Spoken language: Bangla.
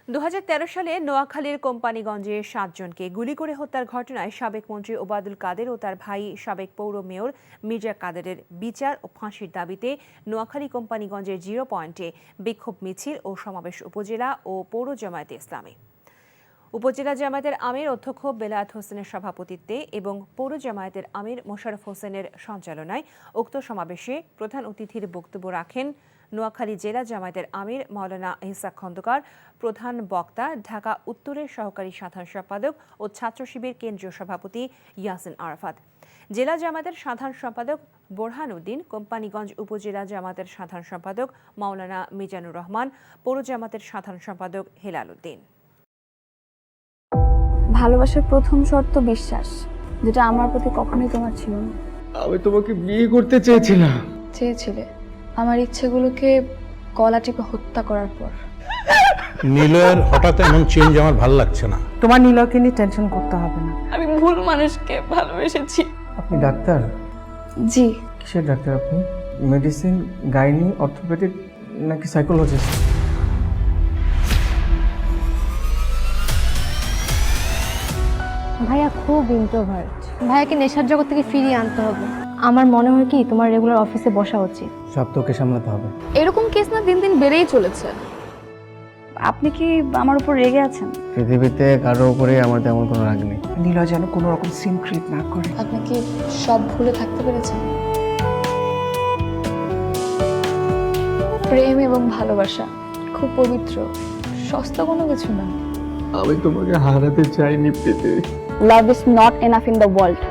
2013 সালে নোয়াখালীর কোম্পানিগঞ্জে 7 জনকে গুলি করে হত্যার ঘটনায় সাবেক মন্ত্রী ওবায়দুল কাদের ও তার ভাই সাবেক পৌর মেয়র মির্জা কাদেরের বিচার ও ফাঁসির দাবিতে নোয়াখালী কোম্পানিগঞ্জের 0 পয়েন্টে বিক্ষোভ মিছিল ও সমাবেশ উপজেলা ও পৌর জামায়াতে ইসলামী। উপজেলা জামায়াতের আমির অধ্যক্ষ বেলায়েত হোসেনের সভাপতিত্বে এবং পৌর জামায়াতের আমির মোশাররফ হোসেনের সঞ্চালনায় উক্ত সমাবেশে প্রধান অতিথির বক্তব্য রাখেন নোয়াখালী জেলা জামায়াতের আমির মাওলানা ইসহাক খন্দকার। প্রধান বক্তা ঢাকা উত্তরের সহকারী সাধারণ সম্পাদক ও ছাত্র শিবির কেন্দ্রীয় সভাপতি ইয়াসিন আরাফাত, জেলা জামায়াতের সাধারণ সম্পাদক বোরহান উদ্দিন, কোম্পানিগঞ্জ উপজেলা জামায়াতের সাধারণ সম্পাদক মাওলানা মিজানুর রহমান, পৌর জামায়াতের সাধারণ সম্পাদক হেলাল উদ্দিন। ভালোবাসার প্রথম শর্ত বিশ্বাস, যেটা আমার প্রতি কখনোই তোমার ছিল না। আমি তোমাকে বিয়ে করতে চেয়েছিলাম। চেয়েছিলে আমার ইচ্ছেগুলোকে গলা টিপে হত্যা করার পর। নিলয়ের হঠাৎ এমন চেঞ্জ আমার ভালো লাগছে না। তোমার নিলয়কে নিয়ে টেনশন করতে হবে না। আমি ভুল মানুষকে ভালোবেসেছি। আপনি ডাক্তার? জি। কিসের ডাক্তার আপনি? মেডিসিন, গাইনি, অর্থোপেডিক নাকি সাইকোলজিস্ট? ভাইয়া খুব ইন্ট্রোভার্ট। ভাইয়াকে নেশার জগৎ থেকে ফিরিয়ে আনতে হবে। আমার মনে হয় কি তোমার রেগুলার অফিসে বসা উচিত। সব তোকে সামলাতে হবে। এরকম কেস না দিন দিন বেড়েই চলেছে। আপনি কি আমার উপর রেগে আছেন? পৃথিবীতে কারোর উপরে আমার তেমন কোনো রাগ নেই। নিলয় যেন কোনো রকম সিন ক্রিয়েট না করে। আপনি কি সব ভুলে থাকতে পেরেছেন? প্রেম এবং ভালোবাসা খুব পবিত্র, সস্তা কোনো কিছু না। আমি তোমাকে হারাতে চাইনি Priti. Love is not enough in the world.